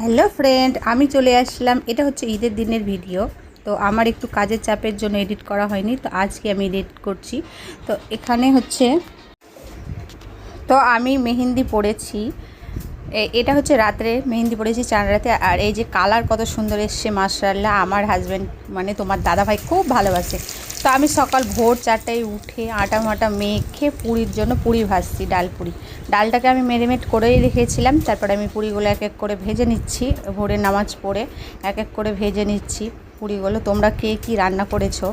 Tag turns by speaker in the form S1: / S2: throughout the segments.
S1: Hello friend, আমি চলে আসলাম। এটা হচ্ছে ঈদের দিনের ভিডিও। তো আমার একটু কাজের চাপের জন্য এডিট করা হয়নি, তো আজকে আমি এডিট করছি। তো এখানে হচ্ছে আমি মেহেন্দি পড়েছি। এটা হচ্ছে রাত্রে মেহেন্দি পড়েছি, চার রাতে। আর এই যে কালার কত সুন্দর এসছে মাশাআল্লাহ। আমার হাজব্যান্ড মানে তোমার দাদাভাই খুব ভালোবাসে। তো আমি সকাল ভোর 4টায় উঠে আটা মাটা মেখে পুরির জন্য পুরি ভাজছি, ডাল পুরি। ডালটাকে আমি ম্যারিনেট করেই রেখেছিলাম। তারপরে আমি পুরিগুলো এক এক করে ভেজে নিচ্ছি। ভোরের নামাজ পড়ে এক এক করে ভেজে নিচ্ছি পুরিগুলো। তোমরা কে কী রান্না করেছো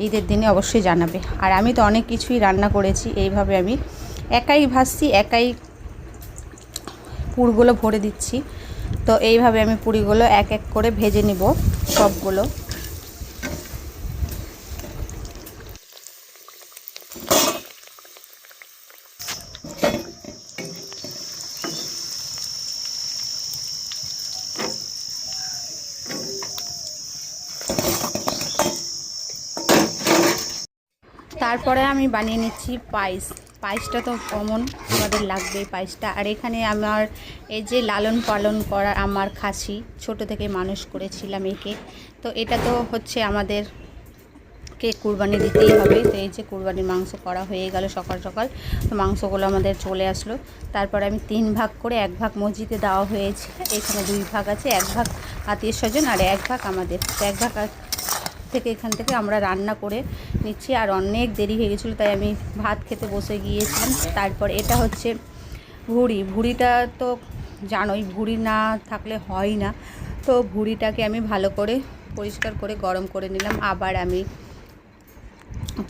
S1: ঈদের দিনে অবশ্যই জানাবে। আর আমি তো অনেক কিছুই রান্না করেছি। এইভাবে আমি একাই ভাজছি, একাই পুরগুলো ভরে দিচ্ছি। তো এইভাবে আমি পুরিগুলো এক এক করে ভেজে নিব সবগুলো। তারপরে আমি বানিয়ে নিচ্ছি পায়েস। পায়েসটা তো কমন, আমাদের লাগবে পায়েসটা। আর এখানে আমার এই যে লালন পালন করা আমার খাসি, ছোট থেকে মানুষ করেছিলাম একে। তো এটা তো হচ্ছে আমাদেরকে কুরবানি দিতেই হবে। তো এই যে কুরবানির মাংস করা হয়ে গেল সকাল সকাল। তো মাংসগুলো আমাদের চলে আসলো। তারপরে আমি 3 ভাগ করে, 1 ভাগ মসজিদে দেওয়া হয়েছে। এখানে 2 ভাগ আছে, 1 ভাগ আত্মীয় স্বজন আর 1 ভাগ আমাদের। তো 1 ভাগ থেকে এখান থেকে আমরা রান্না করে নিচ্ছি। আর অনেক দেরি হয়ে গেছিলো, তাই আমি ভাত খেতে বসে গিয়েছিলাম। তারপর এটা হচ্ছে ভুঁড়িটা তো জানোই, ভুঁড়ি না থাকলে হয় না। তো ভুঁড়িটাকে আমি ভালো করে পরিষ্কার করে গরম করে নিলাম। আবার আমি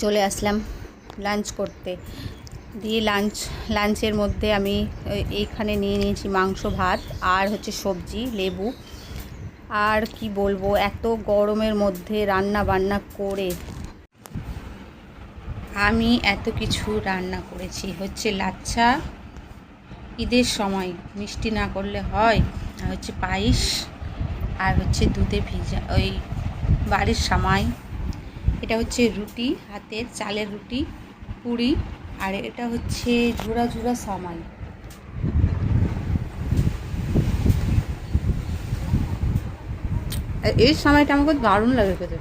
S1: চলে আসলাম লাঞ্চ করতে। দিয়ে লাঞ্চের মধ্যে আমি এইখানে নিয়ে নিয়েছি মাংস, ভাত আর হচ্ছে সবজি, লেবু। আর কি বলবো, এত গরমের মধ্যে রান্না বান্না করে আমি এত কিছু রান্না করেছি। হচ্ছে লাচ্ছা, ঈদের সময় মিষ্টি না করলে হয়। আর হচ্ছে পায়েস, আর হচ্ছে দুধে ভিজা ওই বাড়ির সামাই। এটা হচ্ছে রুটি, হাতের চালের রুটি, পুরি। আর এটা হচ্ছে ঝুরা ঝুরা সামাই। এই সময়টা আমাকে দারুণ লাগে খেতে।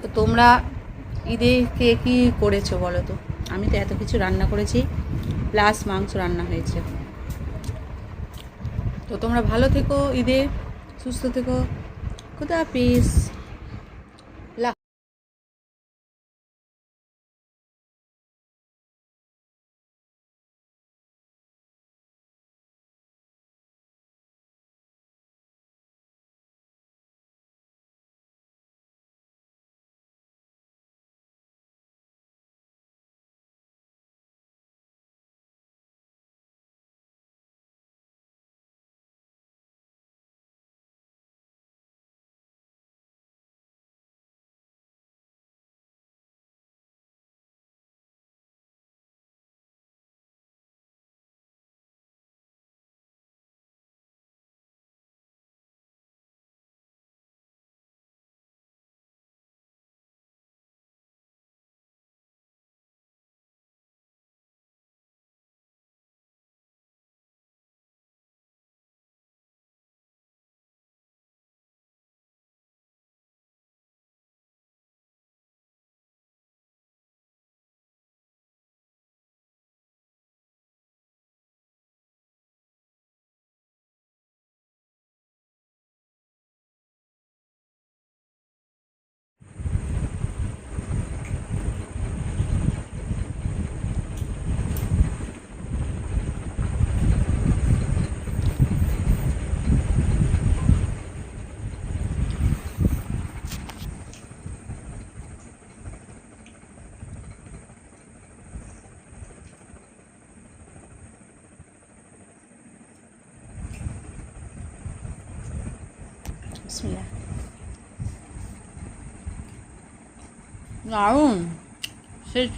S1: তো তোমরা ঈদে কে কী করেছো বলো তো? আমি তো এত কিছু রান্না করেছি, প্লাস মাংস রান্না হয়েছে। তো তোমরা ভালো থেকো, ঈদে সুস্থ থেকো। খুদা হাফিজ। বিসমিল্লাহ। দারুণ, শেষ।